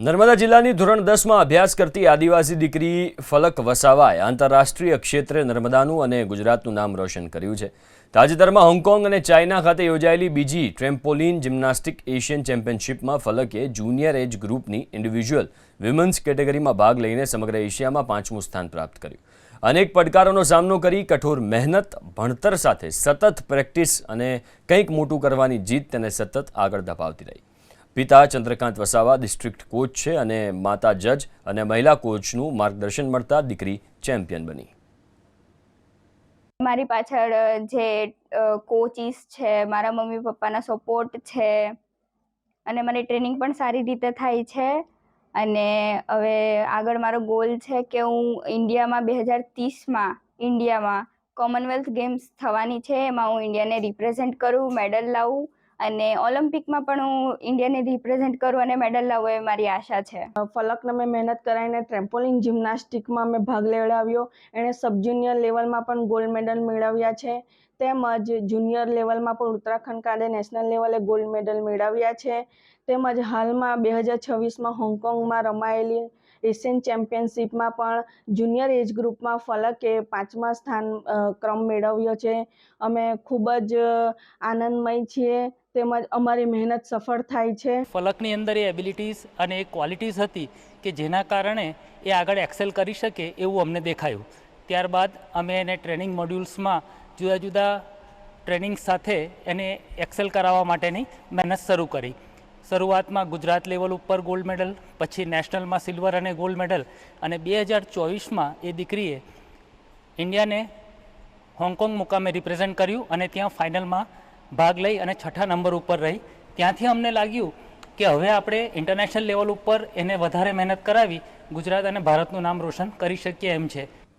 નર્મદા જિલ્લાની ધોરણ 10માં અભ્યાસ કરતી આદિવાસી દીકરી ફલક વસાવાએ આંતરરાષ્ટ્રીય ક્ષેત્રે નર્મદાનું અને ગુજરાતનું નામ રોશન કર્યું છે। તાજેતરમાં હોંગકોંગ અને ચાઇના ખાતે યોજાયેલી બીજી ટ્રેમ્પોલિન જિમ્નાસ્ટિક એશિયન ચેમ્પિયનશિપમાં ફલકે જુનિયર એજ ગ્રુપની ઇન્ડિવિજ્યુઅલ વિમેન્સ કેટેગરીમાં ભાગ લઈને સમગ્ર એશિયામાં 5મું સ્થાન પ્રાપ્ત કર્યું। અનેક પડકારોનો સામનો કરી કઠોર મહેનત, ભણતર સાથે સતત પ્રેક્ટિસ અને કંઈક મોટું કરવાની જીદ તેને સતત આગળ ધપાવતી રહી। પિતા ચંદ્રકાંત વસાવા ડિસ્ટ્રિક્ટ કોચ છે અને માતા જજ અને મહિલા કોચનું માર્ગદર્શન મળતા દીકરી ચેમ્પિયન બની। મારી પાછળ જે કોચિસ છે, મારા મમ્મી પપ્પાના સપોર્ટ છે અને મને ટ્રેનિંગ પણ સારી રીતે થાય છે અને હવે આગળ મારો ગોલ છે કે હું ઇન્ડિયામાં 2030માં ઇન્ડિયામાં કોમનવેલ્થ ગેમ્સ થવાની છે, એમાં હું ઇન્ડિયાને રિપ્રેઝેન્ટ કરું, મેડલ લાવું અને ઓલિમ્પિકમાં પણ હું ઇન્ડિયાને રિપ્રેઝેન્ટ કરું અને મેડલ લાવું એ મારી આશા છે। ફલકને મેં મહેનત કરાવીને ટ્રેમ્પોલિન જિમ્નાસ્ટિકમાં મેં ભાગ લેવડાવ્યો। એણે સબ જુનિયર લેવલમાં પણ ગોલ્ડ મેડલ મેળવ્યા છે, તેમજ જુનિયર લેવલમાં પણ ઉત્તરાખંડ ખાતે નેશનલ લેવલે ગોલ્ડ મેડલ મેળવ્યા છે। તેમજ હાલમાં 2026માં હોંગકોંગમાં રમાયેલી એશિયન ચેમ્પિયનશિપમાં પણ જુનિયર એજ ગ્રુપમાં ફલકે 5મા સ્થાન ક્રમ મેળવ્યો છે। અમે ખૂબ જ આનંદમય છીએ, તેમજ અમારી મહેનત સફળ થાય છે। ફલકની અંદર એ એબિલિટીઝ અને એ ક્વોલિટીઝ હતી કે જેના કારણે એ આગળ એક્સેલ કરી શકે એવું અમને દેખાયું। ત્યારબાદ અમે એને ટ્રેનિંગ મોડ્યુલ્સમાં જુદા જુદા ટ્રેનિંગ સાથે એને એક્સેલ કરાવવા માટેની મહેનત શરૂ કરી। શરૂઆતમાં ગુજરાત લેવલ ઉપર ગોલ્ડ મેડલ, પછી નેશનલમાં સિલ્વર અને ગોલ્ડ મેડલ અને 2024માં એ દીકરીએ ઇન્ડિયાને હોંગકોંગ મુકામે રિપ્રેઝેન્ટ કર્યું અને ત્યાં ફાઇનલમાં ભાગ લઈ અને 6ઠા નંબર ઉપર રહી। ત્યાંથી અમને લાગ્યું કે હવે આપણે ઇન્ટરનેશનલ લેવલ ઉપર એને વધારે મહેનત કરાવી ગુજરાત અને ભારતનું નામ રોશન કરી શકીએ એમ છે।